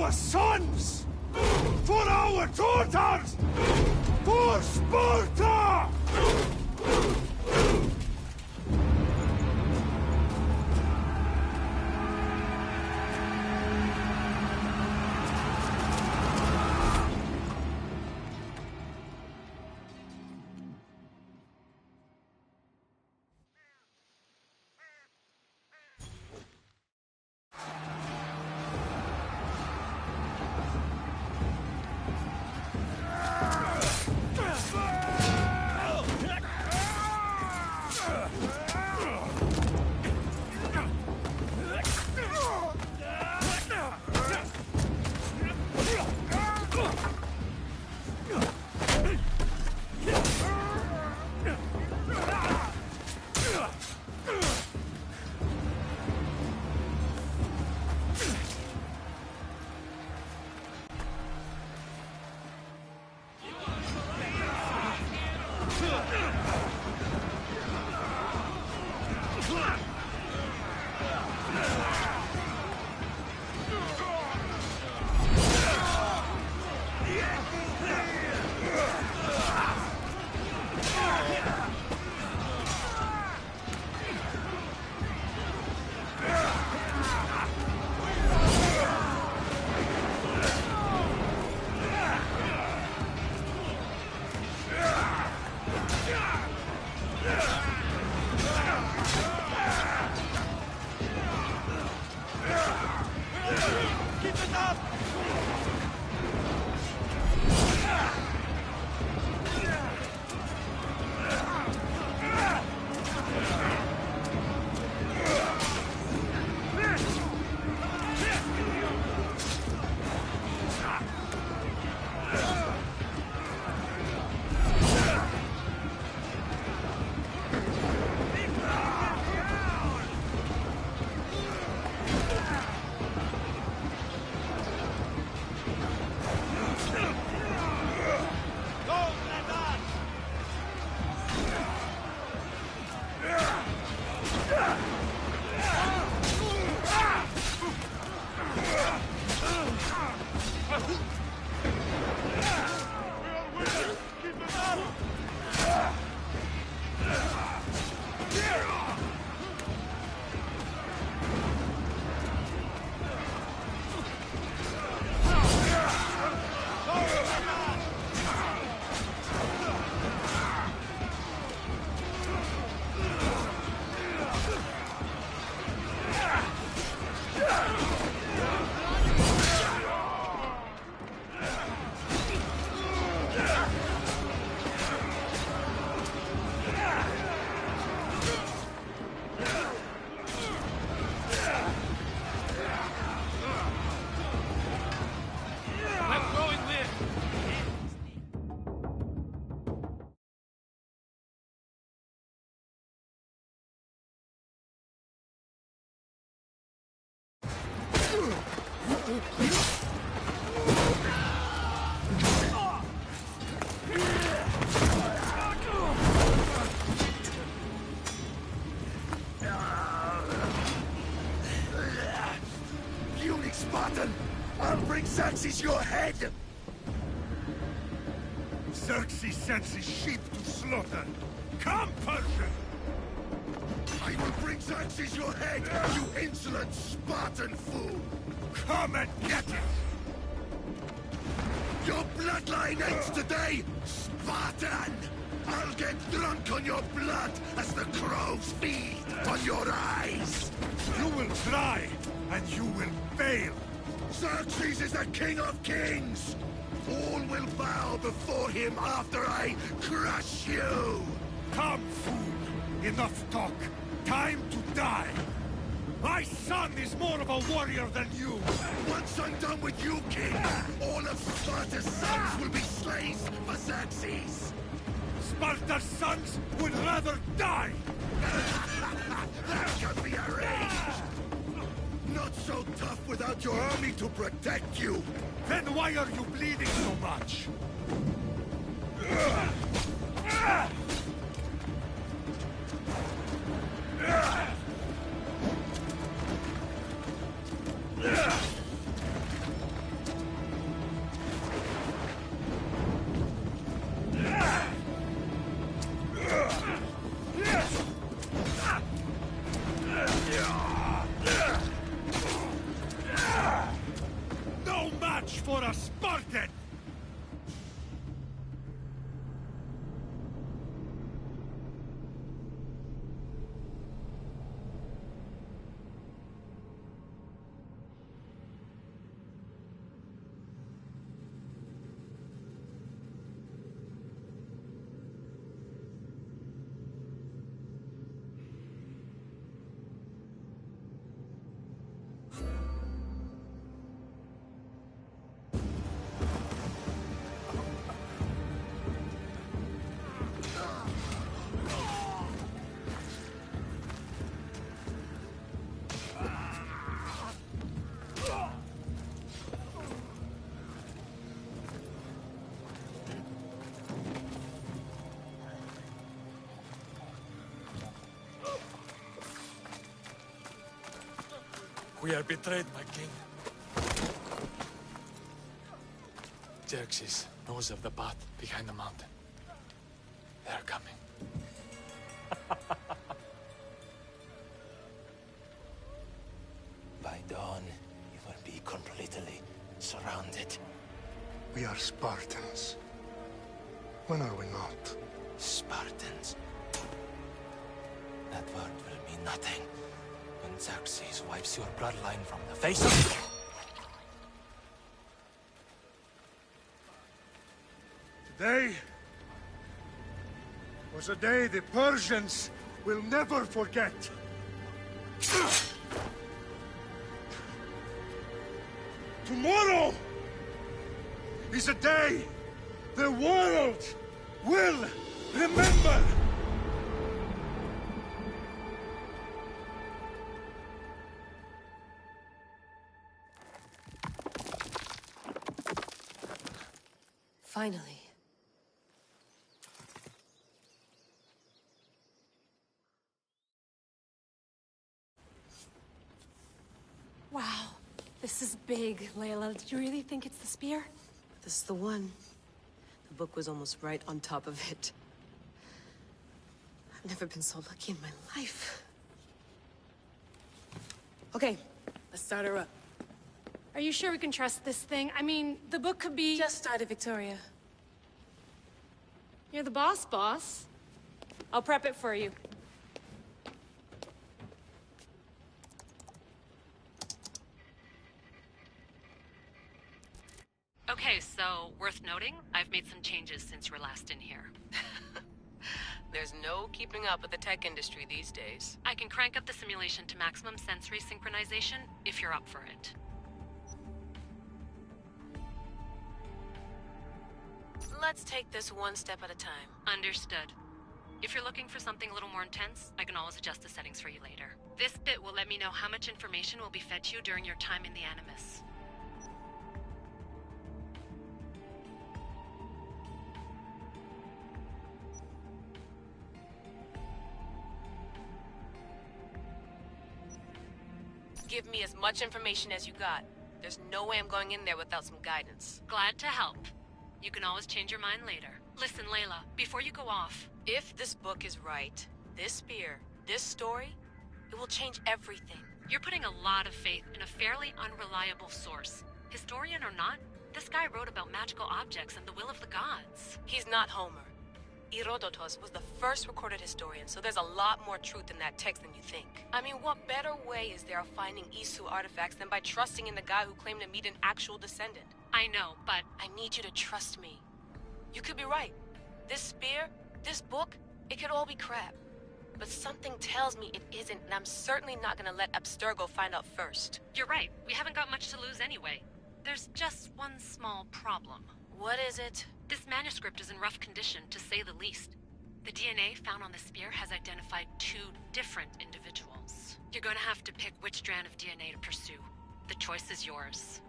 our sons! For our daughters! For Sparta! Spartan! I'll bring Xerxes your head! Xerxes sends his sheep to slaughter. Come, Persian! I will bring Xerxes your head, you insolent Spartan fool! Come and get it! Your bloodline ends today, Spartan! I'll get drunk on your blood as the crows feed on your eyes! You will try, and you will fail! Xerxes is the king of kings! All will bow before him after I crush you! Come, fool! Enough talk! Time to die! My son is more of a warrior than you! Once I'm done with you, king, all of Sparta's sons will be slaves for Xerxes! Sparta's sons would rather die! That can be arranged! Not so tough without your army to protect you! Then why are you bleeding so much? for a Spartan! We are betrayed, my king. Xerxes knows of the path behind the mountain. They are coming. By dawn, you will be completely surrounded. We are Spartans. When are we not? Spartans. That word will mean nothing when Xerxes wipes your bloodline from the face of... Today was a day the Persians will never forget. Tomorrow is a day the world will remember. Finally. Wow, this is big, Layla. Did you really think it's the spear? This is the one. The book was almost right on top of it. I've never been so lucky in my life. Okay, let's start her up. Are you sure we can trust this thing? I mean, the book could be... Just started, Victoria. You're the boss. I'll prep it for you. Okay, so, worth noting, I've made some changes since you were last in here. There's no keeping up with the tech industry these days. I can crank up the simulation to maximum sensory synchronization, if you're up for it. Let's take this one step at a time. Understood. If you're looking for something a little more intense, I can always adjust the settings for you later. This bit will let me know how much information will be fed to you during your time in the Animus. Give me as much information as you got. There's no way I'm going in there without some guidance. Glad to help. You can always change your mind later. Listen, Layla, before you go off... If this book is right, this spear, this story, it will change everything. You're putting a lot of faith in a fairly unreliable source. Historian or not, this guy wrote about magical objects and the will of the gods. He's not Homer. Herodotus was the first recorded historian, so there's a lot more truth in that text than you think. I mean, what better way is there of finding Isu artifacts than by trusting in the guy who claimed to meet an actual descendant? I know, but... I need you to trust me. You could be right. This spear, this book, it could all be crap. But something tells me it isn't, and I'm certainly not gonna let Abstergo find out first. You're right. We haven't got much to lose anyway. There's just one small problem. What is it? This manuscript is in rough condition, to say the least. The DNA found on the spear has identified 2 different individuals. You're going to have to pick which strand of DNA to pursue. The choice is yours.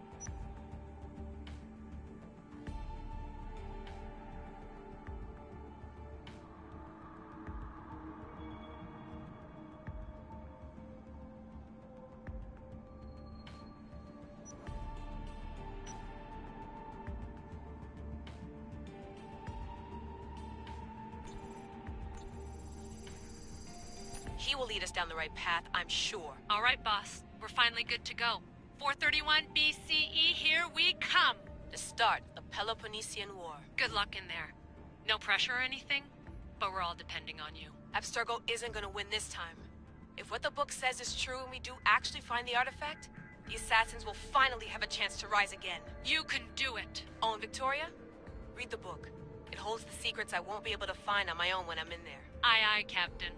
He will lead us down the right path, I'm sure. All right, boss. We're finally good to go. 431 BCE, here we come! The start of the Peloponnesian War. Good luck in there. No pressure or anything, but we're all depending on you. Abstergo isn't gonna win this time. If what the book says is true and we do actually find the artifact, the assassins will finally have a chance to rise again. You can do it! Oh, and Victoria? Read the book. It holds the secrets I won't be able to find on my own when I'm in there. Aye, aye, Captain.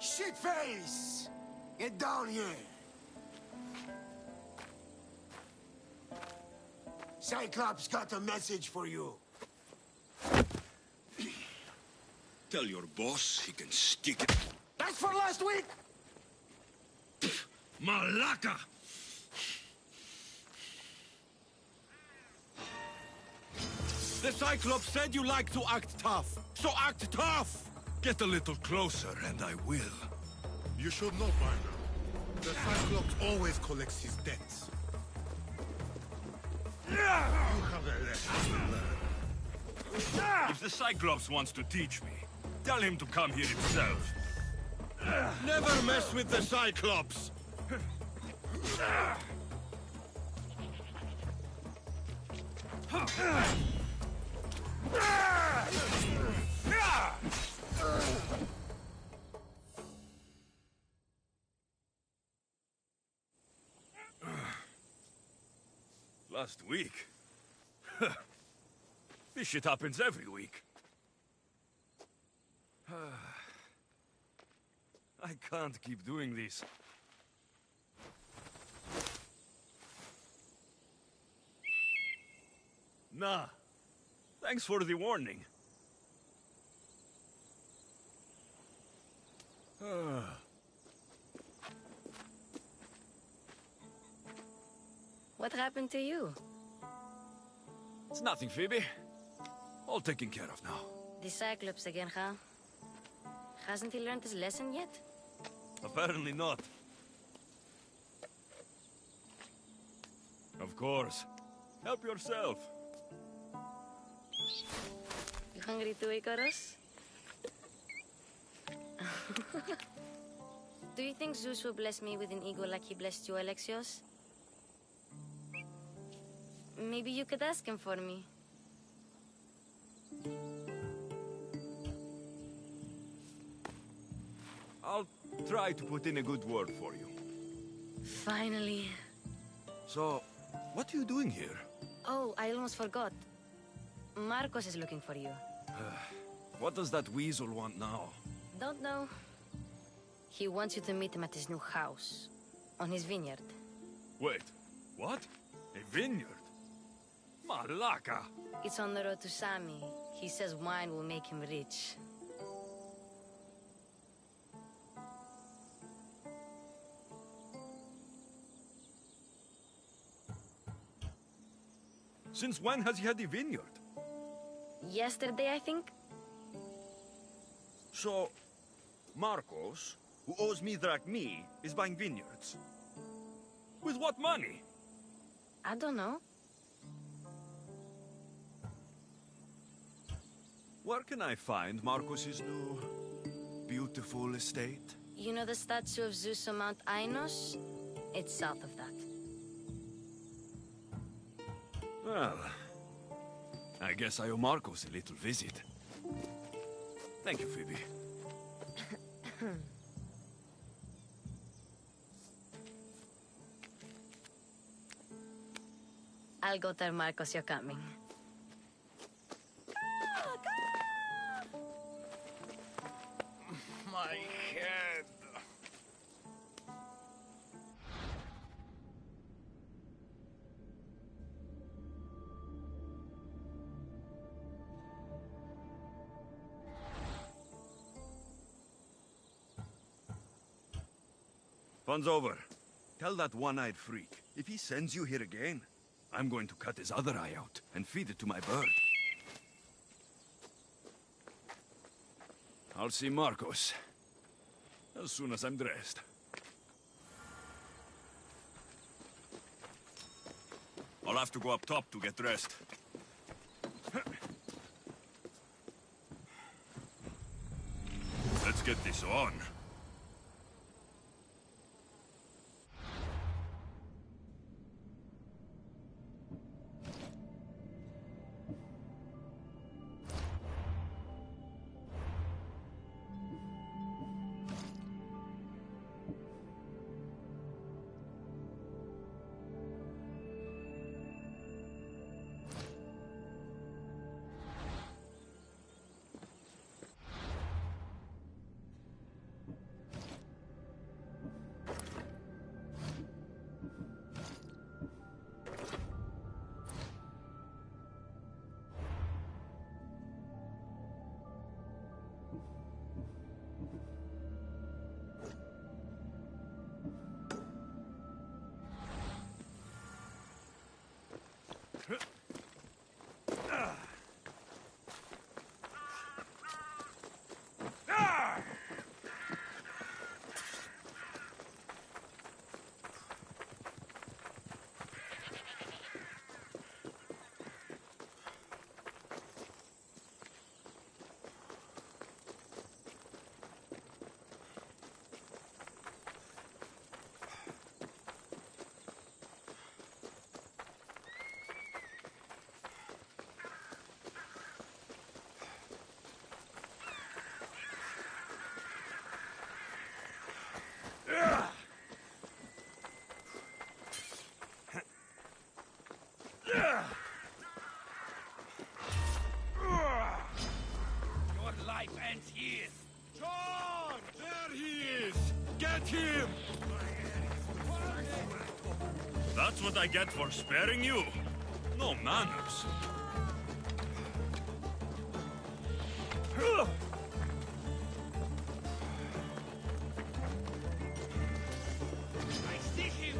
Shitface! Get down here! Cyclops got a message for you. Tell your boss he can stick it. That's for last week! Malaka! The Cyclops said you like to act tough, so act tough! Get a little closer, and I will. You should know by now. The Cyclops always collects his debts. You have a lesson to learn. If the Cyclops wants to teach me, tell him to come here himself. Never mess with the Cyclops! Last week? This shit happens every week. I can't keep doing this. Nah. Thanks for the warning. What happened to you? It's nothing, Phoebe. All taken care of now. The Cyclops again, huh? Hasn't he learned his lesson yet? Apparently not. Of course. Help yourself. You hungry too, Icarus? Do you think Zeus will bless me with an ego like he blessed you, Alexios? Maybe you could ask him for me. I'll try to put in a good word for you. Finally. So, what are you doing here? Oh, I almost forgot. Marcos is looking for you. What does that weasel want now? Don't know. He wants you to meet him at his new house. On his vineyard. Wait, what? A vineyard? Malaka! It's on the road to Sami. He says wine will make him rich. Since when has he had a vineyard? Yesterday, I think? So, Marcos, who owes me drachmi, is buying vineyards. With what money? I don't know. Where can I find Marcos's new, beautiful estate? You know the statue of Zeus on Mount Ainos? It's south of that. Well, I guess I owe Marcos a little visit. Thank you, Phoebe. I'll go tell Marcos you're coming. My head. Fun's over. Tell that one-eyed freak, if he sends you here again, I'm going to cut his other eye out and feed it to my bird. I'll see Marcos as soon as I'm dressed. I'll have to go up top to get dressed. Let's get this on. Your life ends here. John! There he is! Get him! That's what I get for sparing you? No manners. I see him.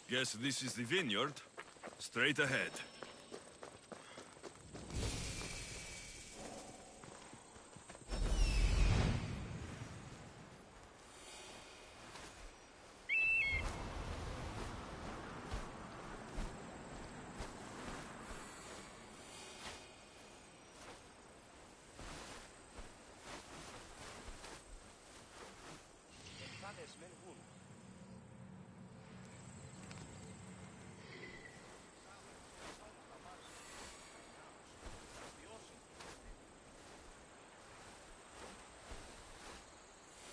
Guess this is the vineyard. Straight ahead.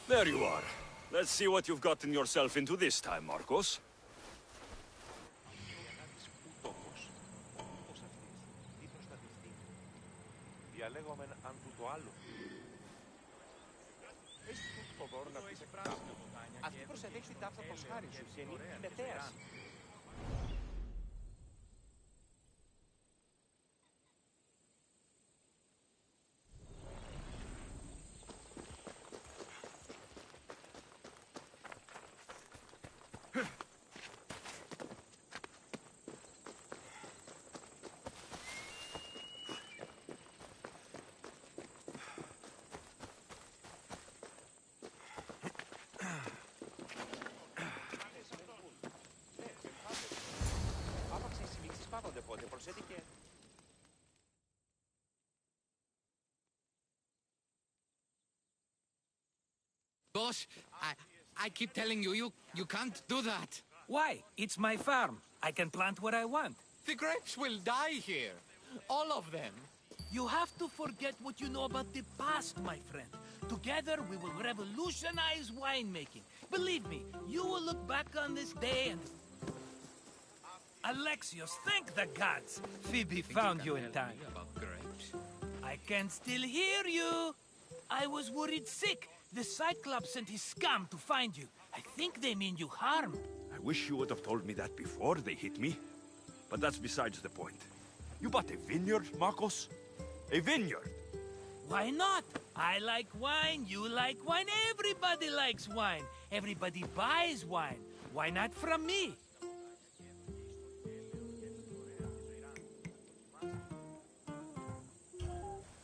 There you are. Let's see what you've gotten yourself into this time, Marcos. Αυτή προσεδέχει την τάφτα προς χάρη σου και είναι η μετέαση. Boss, I keep telling you, you can't do that. Why? It's my farm. I can plant what I want. The grapes will die here. All of them. You have to forget what you know about the past, my friend. Together, we will revolutionize winemaking. Believe me, you will look back on this day and... Alexios, thank the gods! Phoebe found you in time. About grapes? I can still hear you! I was worried sick. The Cyclops sent his scum to find you. I think they mean you harm. I wish you would have told me that before they hit me. But that's besides the point. You bought a vineyard, Marcos? A vineyard? Why not? I like wine, you like wine, everybody likes wine. Everybody buys wine. Why not from me?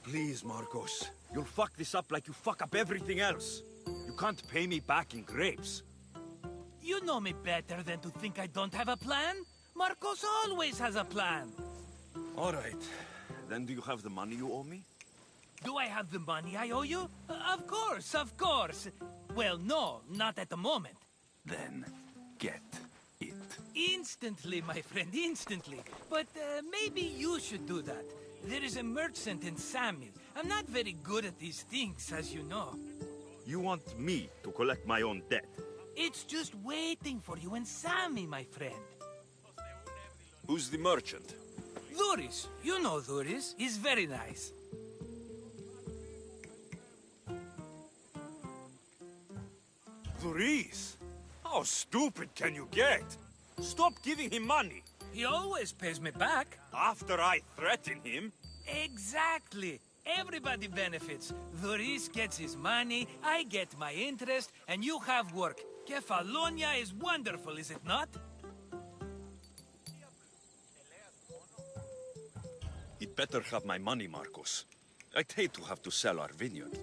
Please, Marcos. You'll fuck this up like you fuck up everything else. You can't pay me back in grapes. You know me better than to think I don't have a plan. Marcos always has a plan. All right. Then do you have the money you owe me? Do I have the money I owe you? Of course, of course. Well, no, not at the moment. Then, get it. Instantly, my friend, instantly. But maybe you should do that. There is a merchant in Sami. I'm not very good at these things, as you know. You want me to collect my own debt? It's just waiting for you in Sami, my friend. Who's the merchant? Duris. You know Duris. He's very nice. Duris? How stupid can you get? Stop giving him money. He always pays me back. After I threaten him? Exactly. Everybody benefits. Duris gets his money, I get my interest, and you have work. Kefalonia is wonderful, is it not? He'd better have my money, Marcos. I'd hate to have to sell our vineyard.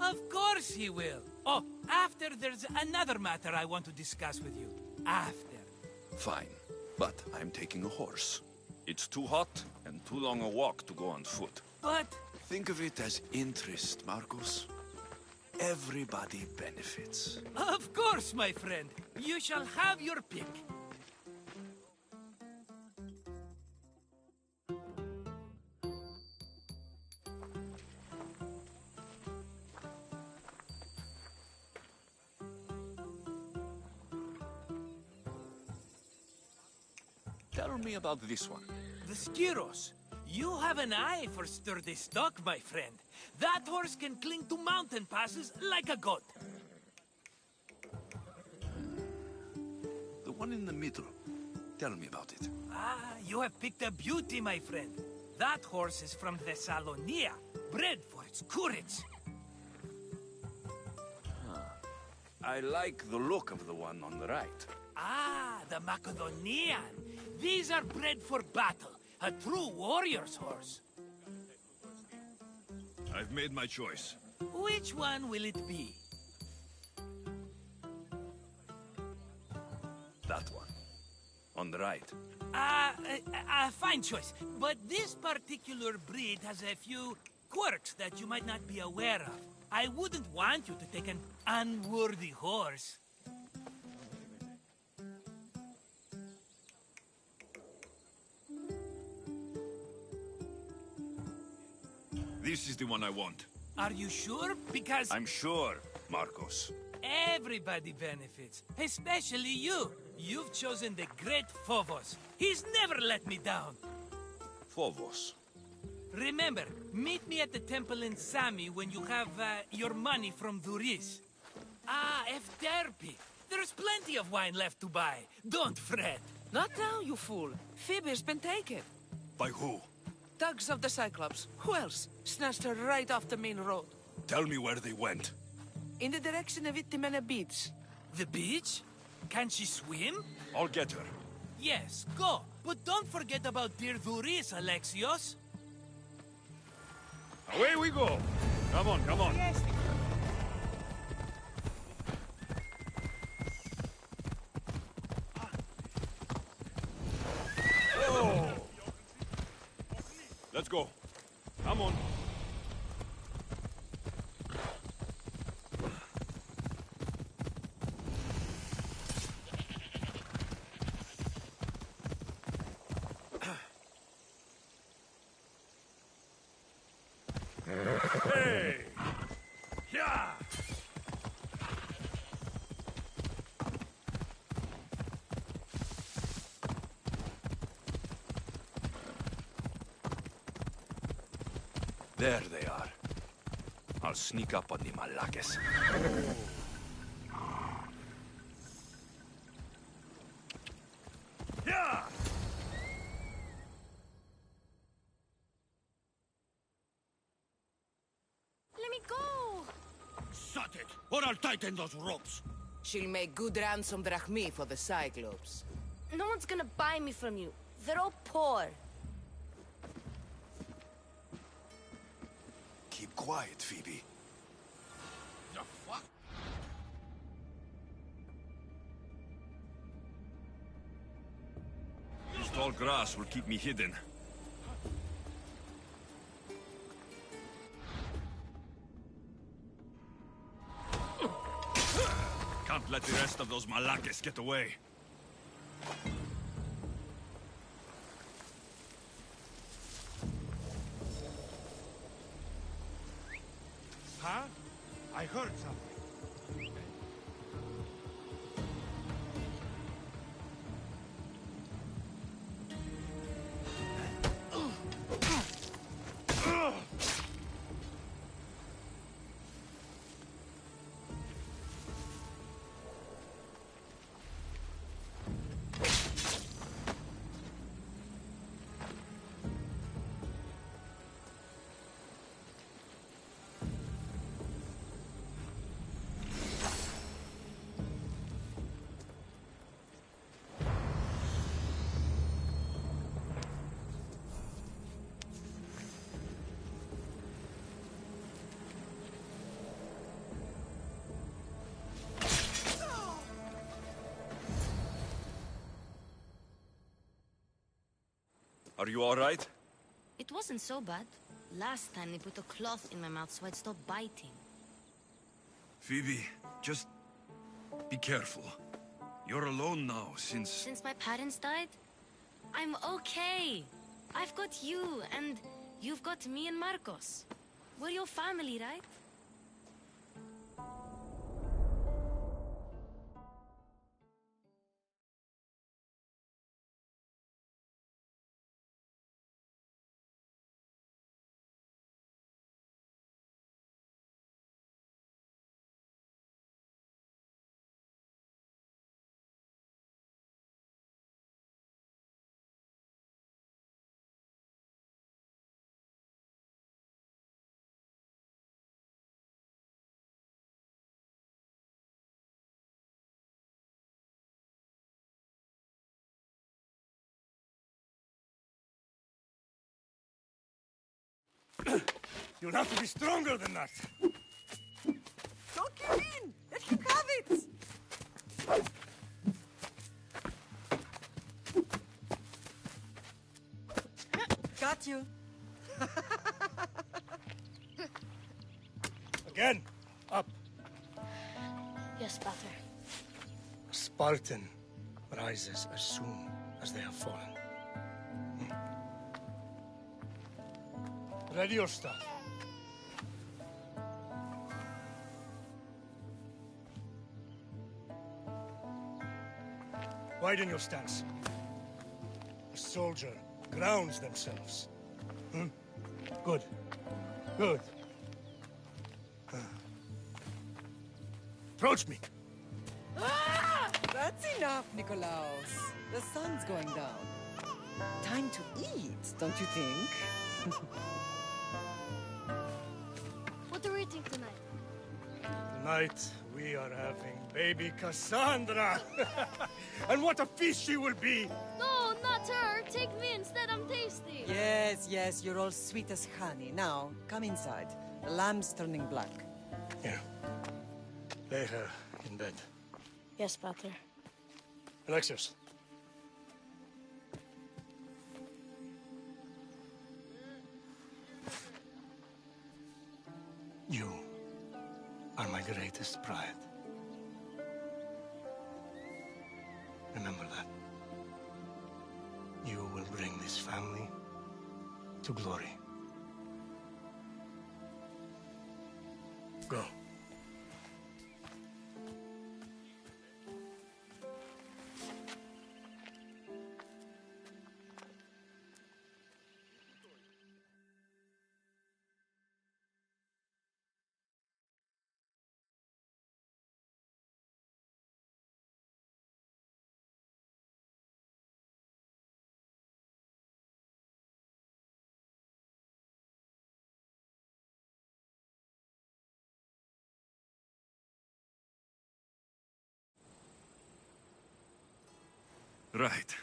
Of course he will. Oh, after there's another matter I want to discuss with you. After. Fine. But I'm taking a horse. It's too hot and too long a walk to go on foot. But... Think of it as interest, Marcos. Everybody benefits. Of course, my friend. You shall have your pick. Tell me about this one. The Skiros. You have an eye for sturdy stock, my friend. That horse can cling to mountain passes like a goat. The one in the middle. Tell me about it. Ah, you have picked a beauty, my friend. That horse is from Thessalonia, bred for its courage. I like the look of the one on the right. Ah, the Macedonian. These are bred for battle. A true warrior's horse. I've made my choice. Which one will it be? That one. On the right. Fine choice. But this particular breed has a few quirks that you might not be aware of. I wouldn't want you to take an unworthy horse. This is the one I want. Are you sure? Because... I'm sure, Marcos. Everybody benefits, especially you. You've chosen the great Phobos. He's never let me down. Phobos. Remember, meet me at the temple in Sami when you have your money from Duris. Ah, Efterpi. There's plenty of wine left to buy. Don't fret. Not now, you fool. Phoebe's been taken. By who? Thugs of the Cyclops. Who else? Snatched her right off the main road. Tell me where they went. In the direction of Itimena Beach. The beach? Can she swim? I'll get her. Yes, go. But don't forget about dear Duris, Alexios. Away we go! Come on, come on. Yes. Oh! Let's go. Come on. Hey! Yeah! There they are. I'll sneak up on the Malakes. Yeah! Let me go! Shut it, or I'll tighten those ropes. She'll make good ransom drachmi for the Cyclops. No one's gonna buy me from you. They're all poor. Keep quiet, Phoebe. The fuck? This tall grass will keep me hidden. Can't let the rest of those Malakes get away. Huh? I heard something. Are you all right? It wasn't so bad. Last time they put a cloth in my mouth so I'd stop biting. Phoebe, just be careful. You're alone now since... Since my parents died? I'm okay. I've got you, and you've got me and Marcos. We're your family, right? You'll have to be stronger than that. Don't give in! Let him have it! Got you. Again, up. Yes, Pater. A Spartan rises as soon as they have fallen. Ready your stuff. Widen your stance. A soldier grounds themselves. Good. Good. Approach me. Ah! That's enough, Nikolaos. The sun's going down. Time to eat, don't you think? What are we eating tonight? Tonight, we are having baby Cassandra. And what a feast she will be! No, not her. Take me instead. I'm tasty. Yes, yes, you're all sweet as honey. Now, come inside. The lamb's turning black. Here. Lay her in bed. Yes, Pater. Alexios. this family to glory. Go. Right.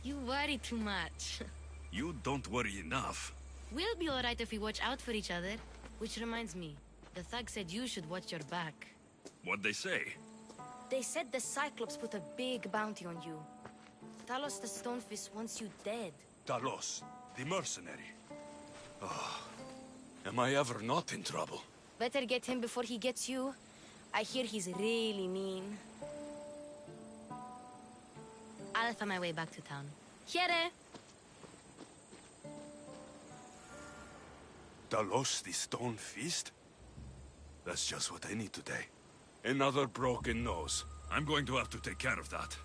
You worry too much. You don't worry enough. We'll be alright if we watch out for each other. Which reminds me, the thug said you should watch your back. What'd they say? They said the Cyclops put a big bounty on you. Talos the Stonefist wants you dead. Talos, the mercenary. Oh, am I ever not in trouble? Better get him before he gets you. I hear he's really mean. I'll find my way back to town. Here! Talos, the Stone Fist? That's just what I need today. Another broken nose. I'm going to have to take care of that.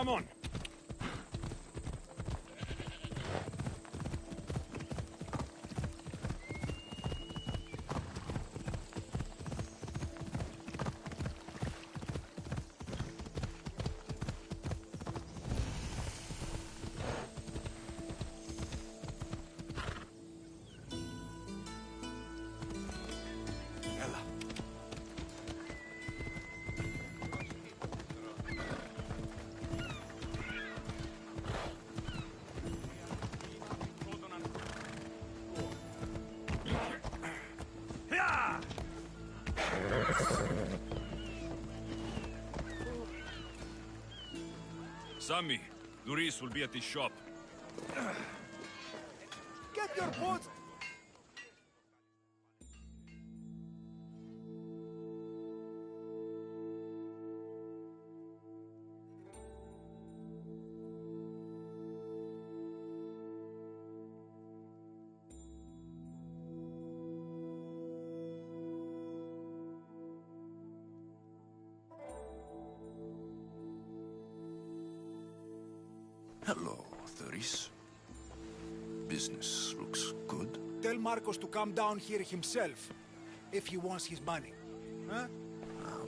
Come on. Sammy, Duris will be at his shop. Get your boots! Hello, Thuris. Business looks good. Tell Marcos to come down here himself, if he wants his money. Huh?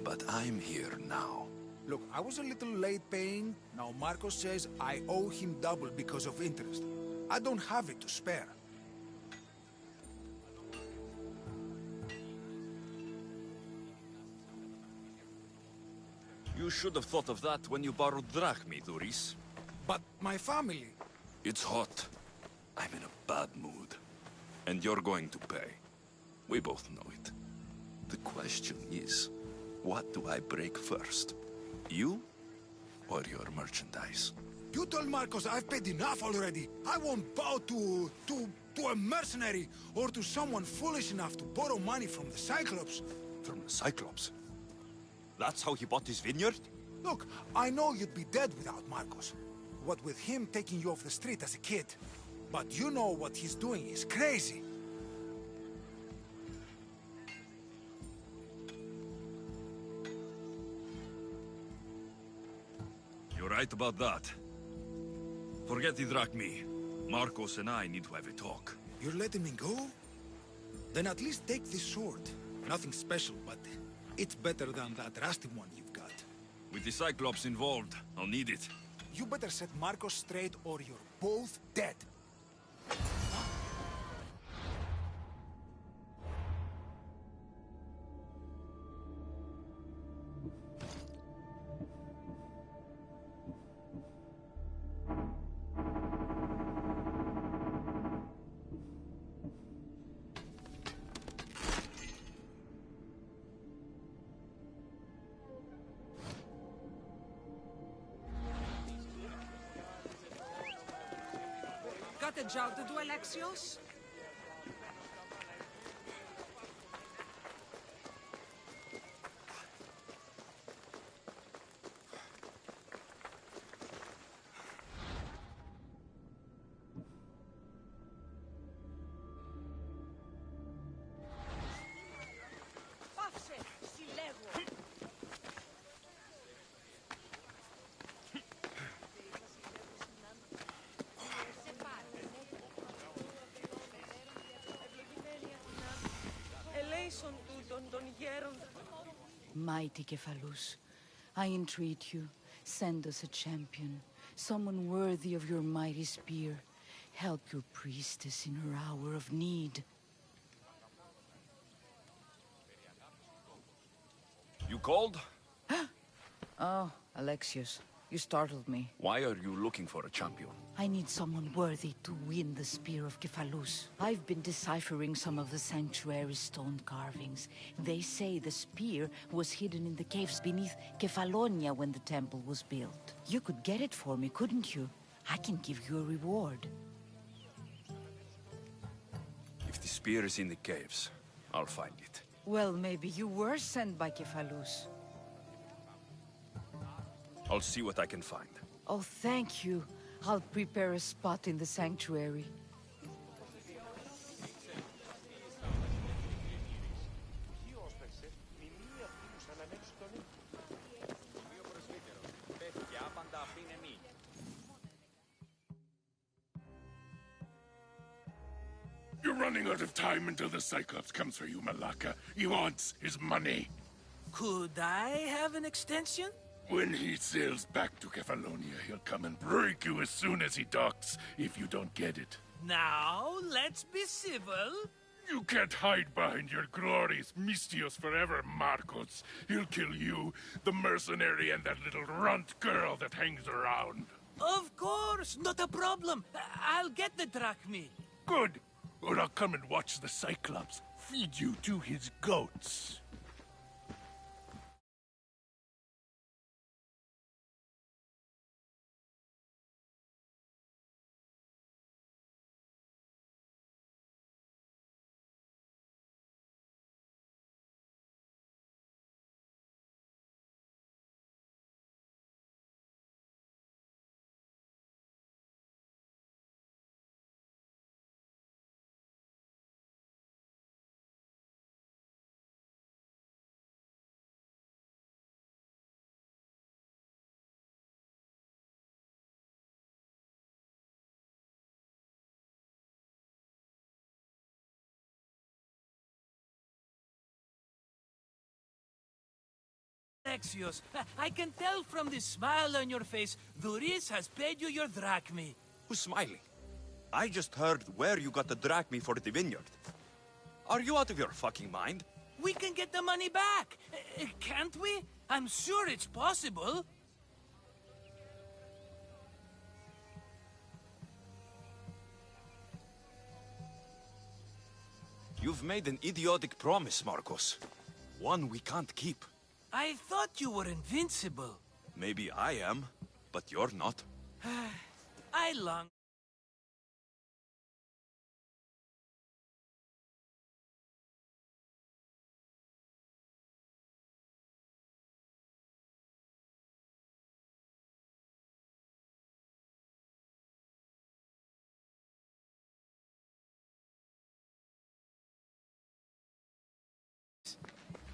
But I'm here now. Look, I was a little late paying. Now Marcos says I owe him double because of interest. I don't have it to spare. You should have thought of that when you borrowed drachmi, Duris. But my family... It's hot. I'm in a bad mood. And you're going to pay. We both know it. The question is, what do I break first? You or your merchandise? You told Marcos I've paid enough already. I won't bow to a mercenary or to someone foolish enough to borrow money from the Cyclops. From the Cyclops? That's how he bought his vineyard? Look, I know you'd be dead without Marcos. What with him taking you off the street as a kid. But you know what he's doing is crazy. You're right about that. Forget the drachmi. Marcos and I need to have a talk. You're letting me go? Then at least take this sword. Nothing special, but it's better than that rusty one you've got. With the Cyclops involved, I'll need it. You better set Marcos straight or you're both dead. Got a job to do, Alexios? Mighty Cephalus, I entreat you, send us a champion, someone worthy of your mighty spear. Help your priestess in her hour of need. You called? Oh, Alexios, you startled me. Why are you looking for a champion? I need someone worthy to win the Spear of Cephalus. I've been deciphering some of the sanctuary's stone carvings. They say the spear was hidden in the caves beneath Kefalonia when the temple was built. You could get it for me, couldn't you? I can give you a reward. If the spear is in the caves, I'll find it. Well, maybe you were sent by Cephalus. I'll see what I can find. Oh, thank you. I'll prepare a spot in the sanctuary. You're running out of time until the Cyclops comes for you, Malaka. He wants his money. Could I have an extension? When he sails back to Kefalonia, he'll come and break you as soon as he docks, if you don't get it. Now, let's be civil. You can't hide behind your glorious Mistios forever, Marcos. He'll kill you, the mercenary, and that little runt girl that hangs around. Of course, not a problem. I'll get the drachmi. Good. Or I'll come and watch the Cyclops feed you to his goats. Alexios, I can tell from the smile on your face, Duris has paid you your drachmi. Who's smiling? I just heard where you got the drachmi for the vineyard. Are you out of your fucking mind? We can get the money back, can't we? I'm sure it's possible. You've made an idiotic promise, Marcos. One we can't keep. I thought you were invincible. Maybe I am, but you're not. I long...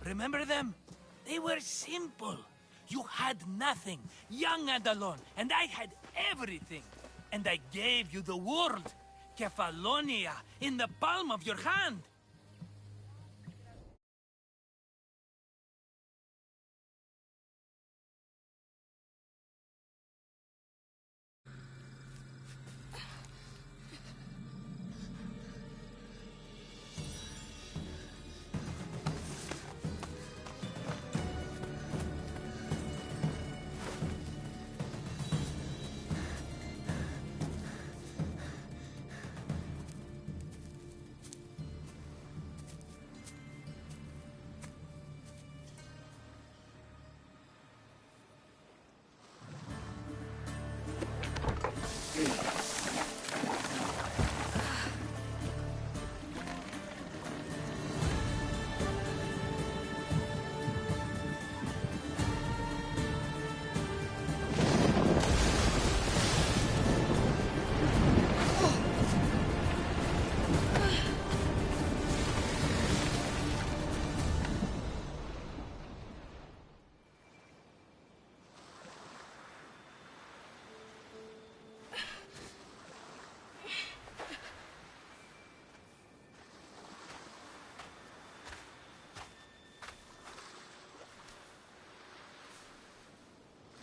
Remember them? They were simple. You had nothing, young and alone, and I had everything. And I gave you the world, Kefalonia, in the palm of your hand.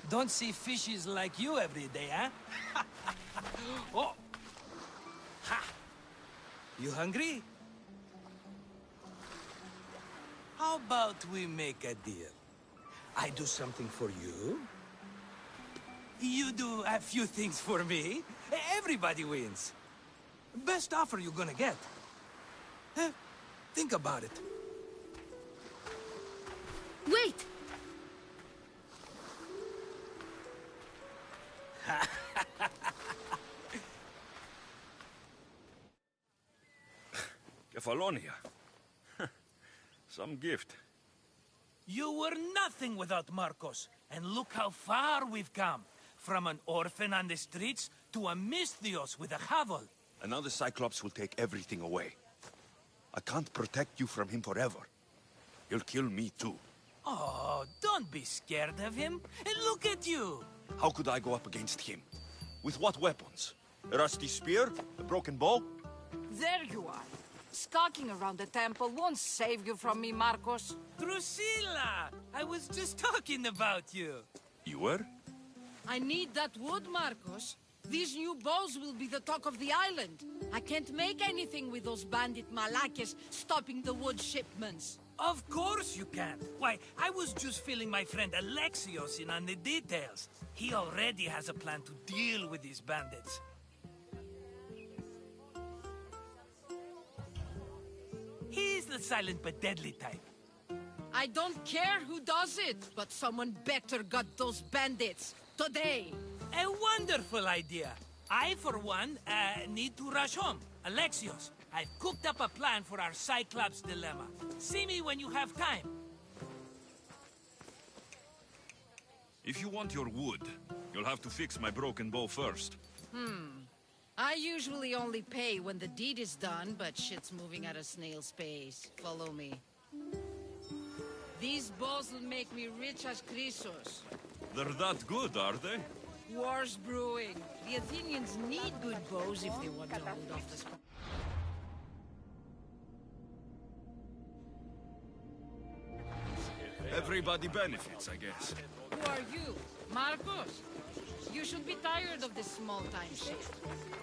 Don't see fishes like you every day, huh? Oh! Ha! You hungry? How about we make a deal? I do something for you. You do a few things for me. Everybody wins. Best offer you're gonna get. Think about it. Wait! Kefalonia. Some gift. You were nothing without Marcos, and look how far we've come. From an orphan on the streets to a Misthios with a hovel. And now the Cyclops will take everything away. I can't protect you from him forever. He'll kill me too. Oh, don't be scared of him. And look at you. How could I go up against him? With what weapons? A rusty spear? A broken bow? There you are. Skulking around the temple won't save you from me, Marcos. Drusilla! I was just talking about you. You were? I need that wood, Marcos. These new bows will be the talk of the island. I can't make anything with those bandit malakes stopping the wood shipments. Of course you can't. Why, I was just filling my friend Alexios in on the details. He already has a plan to deal with these bandits. He's the silent but deadly type. I don't care who does it, but someone better got those bandits. Today. A wonderful idea. I, for one, need to rush home. Alexios, I've cooked up a plan for our Cyclops dilemma. See me when you have time. If you want your wood, you'll have to fix my broken bow first. I usually only pay when the deed is done, but shit's moving at a snail's pace. Follow me. These bows will make me rich as Chrysos. They're that good, are they? War's brewing. The Athenians need good bows if they want to hold off the Spartans. Everybody benefits, I guess. Who are you? Marcos? You should be tired of this small-time shit.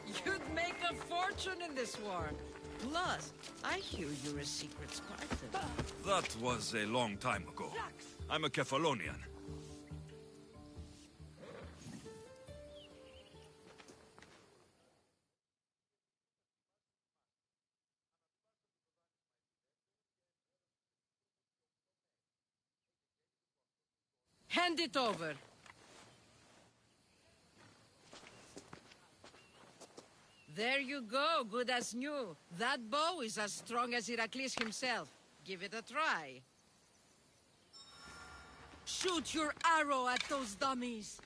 You'd make a fortune in this war. Plus, I hear you're a secret Spartan. That was a long time ago. I'm a Kefalonian. Hand it over. There you go, good as new. That bow is as strong as Heracles himself. Give it a try. Shoot your arrow at those dummies.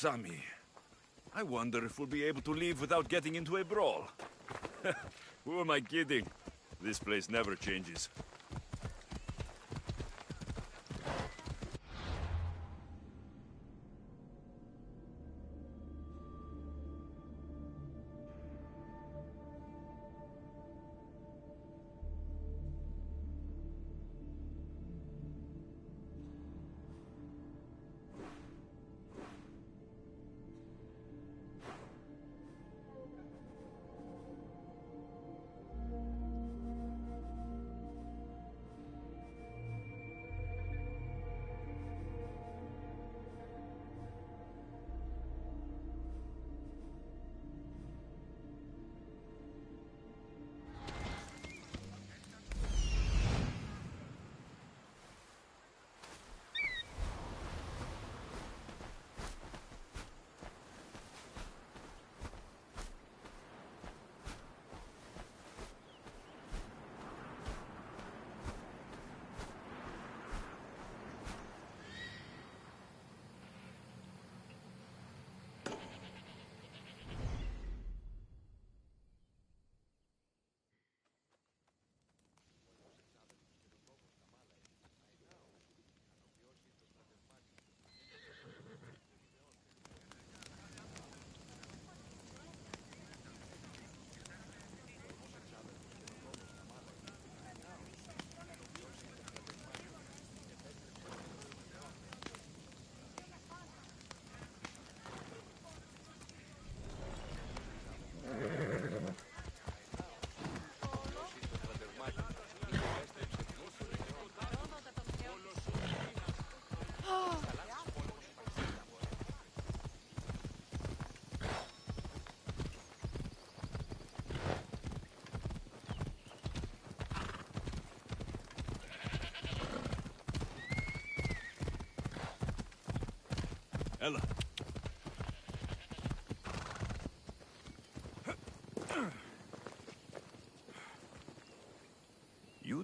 Sami, I wonder if we'll be able to leave without getting into a brawl. Who am I kidding? This place never changes.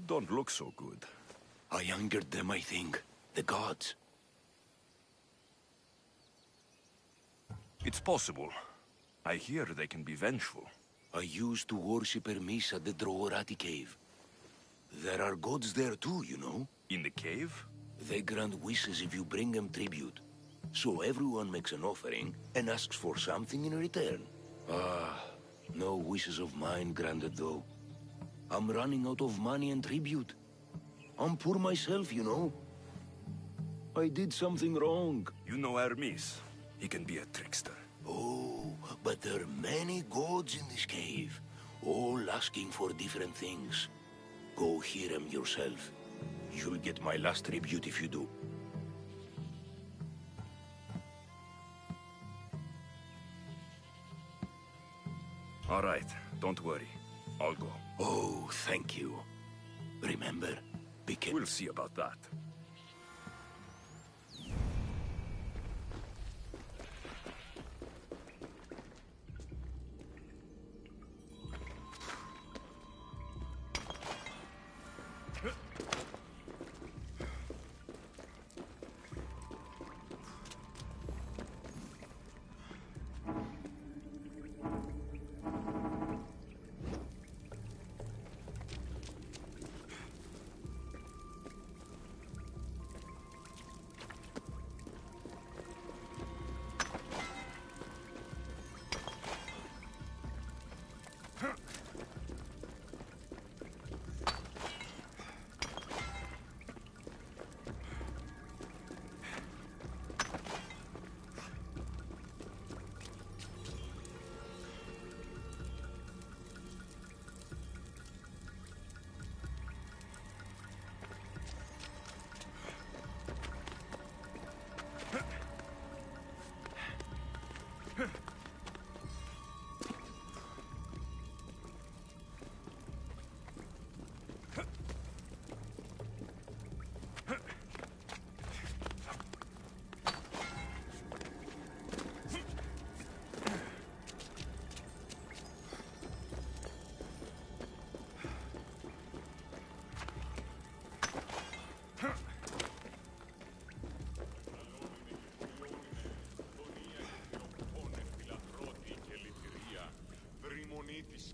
don't look so good. I angered them, I think. The gods. It's possible. I hear they can be vengeful. I used to worship Hermes at the Droorati cave. There are gods there too, you know. In the cave? They grant wishes if you bring them tribute. So everyone makes an offering and asks for something in return. Ah, no wishes of mine granted though. I'm running out of money and tribute. I'm poor myself, you know. I did something wrong. You know Hermes. He can be a trickster. Oh, but there are many gods in this cave, all asking for different things. Go hear them yourself. You'll get my last tribute if you do. All right, don't worry. I'll go. Oh, thank you. Remember, be careful. We'll see about that.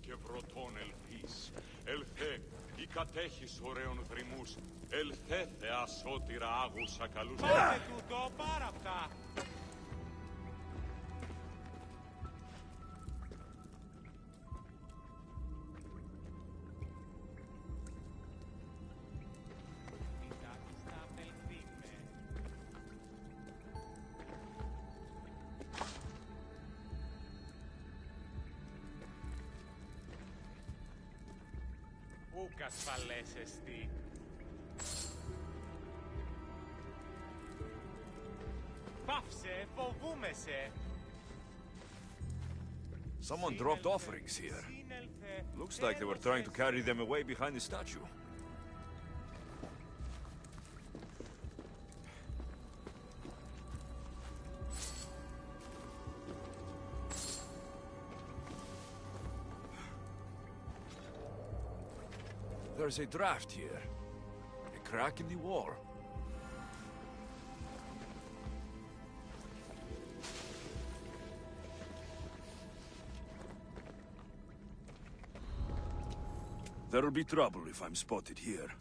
Και βρωτών ελπίς. Ελθέ, η κατέχεις ωραίων δρυμούς. Ελθέ, θεά σώτηρα άγουσα καλούς. Πάτε τούτο, πάρα αυτά. Ούκ ασφαλές εστί. Πάυσε, φοβούμαι σε. Someone dropped offerings here. Looks like they were trying to carry them away behind the statue. There's a draft here. A crack in the wall. There'll be trouble if I'm spotted here.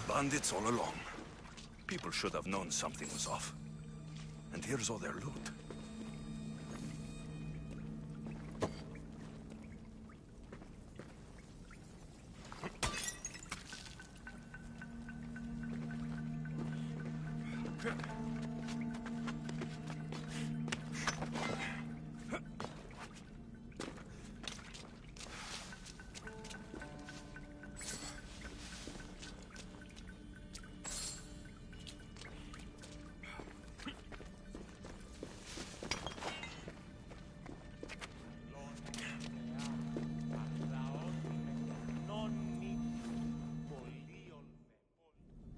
Bandits all along. People should have known something was off. And here's all their loot.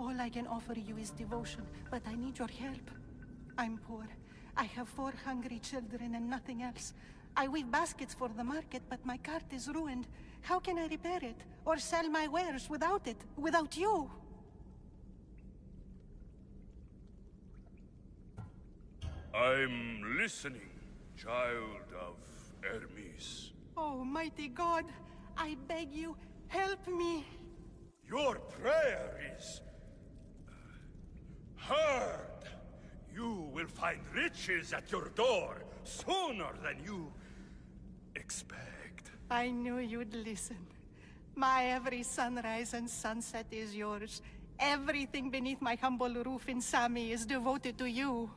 All I can offer you is devotion, but I need your help. I'm poor. I have 4 hungry children and nothing else. I weave baskets for the market, but my cart is ruined. How can I repair it? Or sell my wares without it? Without you? I'm listening, child of Hermes. Oh, mighty God, I beg you, help me. Your prayer is heard. You will find riches at your door sooner than you expect. I knew you'd listen. My every sunrise and sunset is yours. Everything beneath my humble roof in Sami is devoted to you.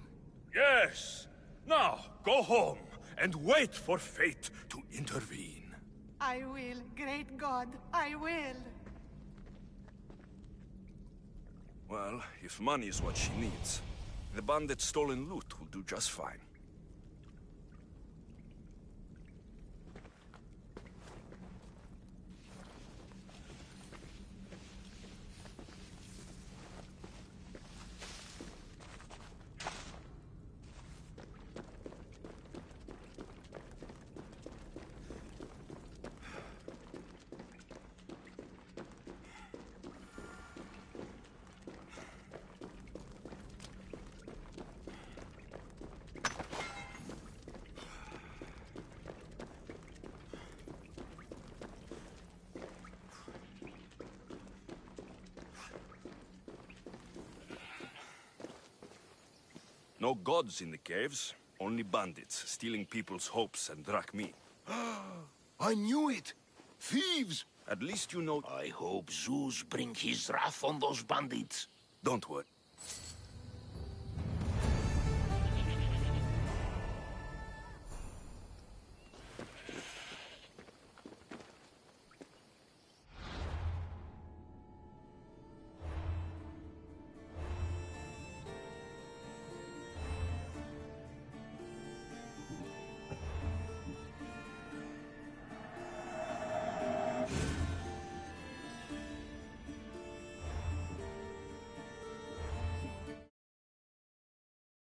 Yes. Now, go home and wait for fate to intervene. I will, great God, I will. Well, if money is what she needs, the bandit's stolen loot will do just fine. No gods in the caves, Only bandits stealing people's hopes and drachmi. I knew it! Thieves! At least you know... I hope Zeus bring his wrath on those bandits. Don't worry.